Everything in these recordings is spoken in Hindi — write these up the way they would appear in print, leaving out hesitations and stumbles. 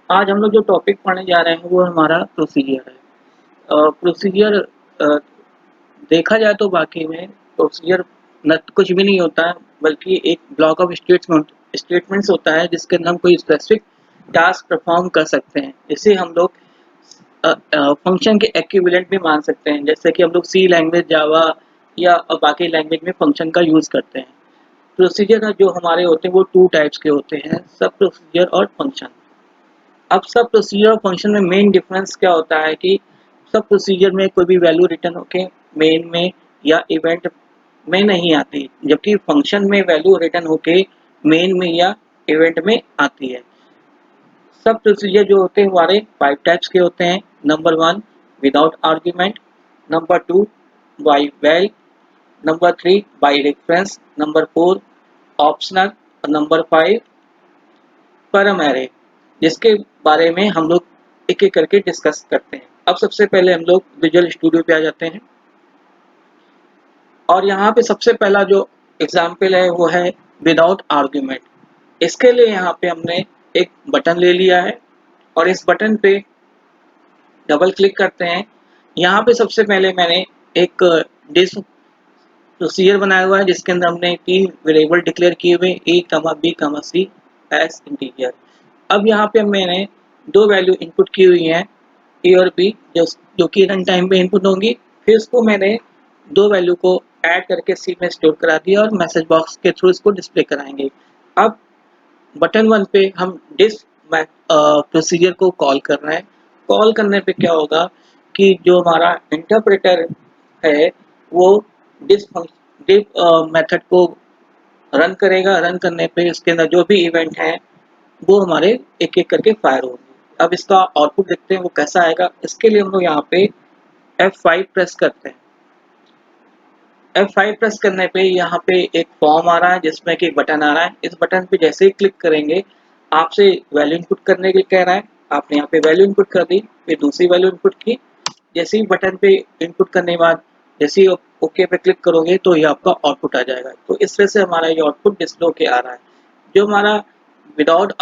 आज हम लोग जो टॉपिक पढ़ने जा रहे हैं वो हमारा प्रोसीजर है। प्रोसीजर देखा जाए तो वाकई में प्रोसीजर न कुछ भी नहीं होता है, बल्कि एक ब्लॉक ऑफ स्टेटमेंट्स होता है जिसके अंदर हम कोई स्पेसिफिक टास्क परफॉर्म कर सकते हैं। इसे हम लोग फंक्शन के इक्विवेलेंट भी मान सकते हैं, जैसे कि हम लोग सी लैंग्वेज, जावा या बाकी लैंग्वेज में फंक्शन का यूज़ करते हैं। प्रोसीजर जो हमारे होते हैं वो टू टाइप्स के होते हैं, सब प्रोसीजर और फंक्शन। अब सब प्रोसीजर और फंक्शन में मेन डिफरेंस क्या होता है कि सब प्रोसीजर में कोई भी वैल्यू रिटर्न होके मेन में या इवेंट में नहीं आती, जबकि फंक्शन में वैल्यू रिटर्न होके मेन में या इवेंट में आती है। सब प्रोसीजर जो होते हैं हमारे 5 टाइप्स के होते हैं। Number 1 without argument, number 2 by val, number 3 by reference, number 4 optional और नंबर 5 परम एरे, जिसके बारे में हम लोग एक एक करके डिस्कस करते हैं। अब सबसे पहले हम लोग विजुअल स्टूडियो पे आ जाते हैं और यहाँ पे सबसे पहला जो एग्जाम्पल है वो है विदाउट आर्ग्यूमेंट। इसके लिए यहाँ पे हमने एक बटन ले लिया है और इस बटन पे डबल क्लिक करते हैं। यहाँ पे सबसे पहले मैंने एक डिस्क प्रोसीजर बनाया हुआ है जिसके अंदर हमने 3 वेरिएबल डिक्लेयर किए हुए ए कमा बी कमा सी एज इंटीजर। अब यहाँ पे मैंने 2 वैल्यू इनपुट की हुई हैं, ए और बी, जो कि रन टाइम पे इनपुट होंगी। फिर उसको मैंने 2 वैल्यू को ऐड करके सी में स्टोर करा दिया और मैसेज बॉक्स के थ्रू इसको डिस्प्ले कराएंगे। अब बटन 1 पे हम डिस्क प्रोसीजर को कॉल कर रहे हैं। कॉल करने पे क्या होगा कि जो हमारा इंटरप्रेटर है वो डिस्क मेथड को रन करेगा। रन करने पे इसके अंदर जो भी इवेंट है वो हमारे एक एक करके फायर होंगे। अब इसका आउटपुट देखते हैं वो कैसा आएगा। इसके लिए हम लोग यहाँ पे F5 प्रेस करते हैं। F5 प्रेस करने पे यहाँ पे एक फॉर्म आ रहा है जिसमें कि बटन आ रहा है। इस बटन पे जैसे ही क्लिक करेंगे आपसे वैल्यू इनपुट करने के लिए कह रहा है। आपने यहाँ पे वैल्यू इनपुट कर दी, फिर दूसरी वैल्यू इनपुट की। जैसे ही बटन पे इनपुट करने के बाद जैसे ही ओके पे क्लिक करोगे तो ये आपका आउटपुट आ जाएगा। तो इस तरह से हमारा ये आउटपुट डिस्प्ले होके आ रहा है। जो हमारा विदाउट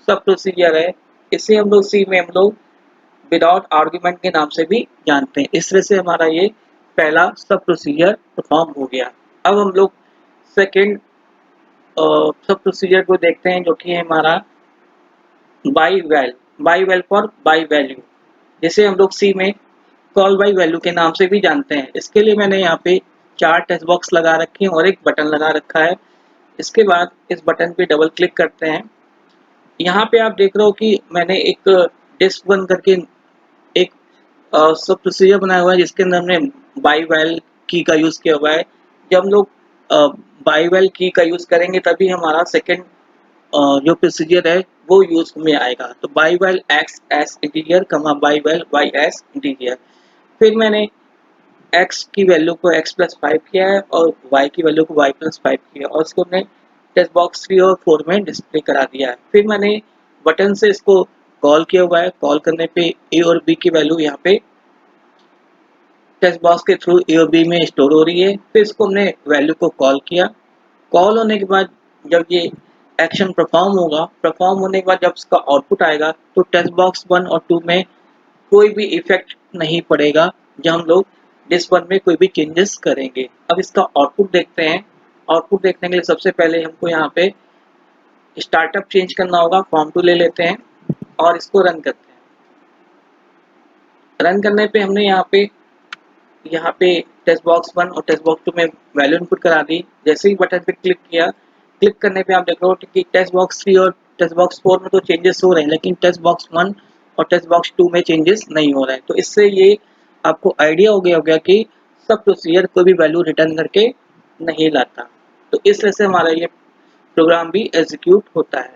सब प्रोसीजर है, इसे हम लोग सी में हम लोग विदाउट आर्ग्यूमेंट के नाम से भी जानते हैं। इस तरह से हमारा ये पहला सब प्रोसीजर परफॉर्म हो गया। अब हम लोग सेकेंड सब प्रोसीजर को देखते हैं, जो कि है हमारा by val. By val for by value, जिसे हम लोग सी में कॉल बाई वैल्यू के नाम से भी जानते हैं। इसके लिए मैंने यहाँ पे 4 टेक्स्ट बॉक्स लगा रखे हैं और एक बटन लगा रखा है। इसके बाद इस बटन पे डबल क्लिक करते हैं। यहाँ पे आप देख रहे हो कि मैंने एक डिस्क बंद करके एक सब प्रोसीजर बनाया हुआ है जिसके अंदर हमने बाई वैल की का यूज़ किया हुआ है। जब हम लोग बाई वैल की का यूज़ करेंगे तभी हमारा सेकेंड जो प्रोसीजर है वो यूज में आएगा। तो by val x as integer comma by val y as integer. फिर मैंने x की वैल्यू को x+5 किया है और y की वैल्यू को y+5 किया और उसको हमने टेक्स्ट बॉक्स 3 और 4 में डिस्प्ले करा दिया है। फिर मैंने बटन से इसको कॉल किया हुआ है। कॉल करने पे a और b की वैल्यू यहाँ पे टेक्स्ट बॉक्स के थ्रू a और b में स्टोर हो रही है। फिर इसको हमने वैल्यू को कॉल किया। कॉल होने के बाद जब ये एक्शन परफॉर्म होगा, परफॉर्म होने के बाद जब इसका आउटपुट आएगा तो टेक्स्ट बॉक्स 1 और 2 में कोई भी इफेक्ट नहीं पड़ेगा जब हम लोग डिस्क 1 में कोई भी चेंजेस करेंगे। अब इसका आउटपुट देखते हैं। आउटपुट देखने के लिए सबसे पहले हमको यहाँ पे स्टार्टअप चेंज करना होगा। फॉर्म 2 ले लेते हैं और इसको रन करते हैं। रन करने पे हमने यहाँ पे टेक्स्ट बॉक्स 1 और टेक्स्ट बॉक्स 2 में वैल्यू इनपुट करा दी। जैसे ही बटन पे क्लिक किया, क्लिक करने पे आप देख रहे हो कि टेक्स्ट बॉक्स 3 और टेक्स्ट बॉक्स 4 में तो चेंजेस हो रहे हैं, लेकिन टेक्स्ट बॉक्स 1 और टेक्स्ट बॉक्स 2 में चेंजेस नहीं हो रहे हैं। तो इससे ये आपको आइडिया हो गया होगा कि सब प्रोसीजर कोई भी वैल्यू रिटर्न करके नहीं लाता। तो इस तरह से हमारा ये प्रोग्राम भी एग्जीक्यूट होता है।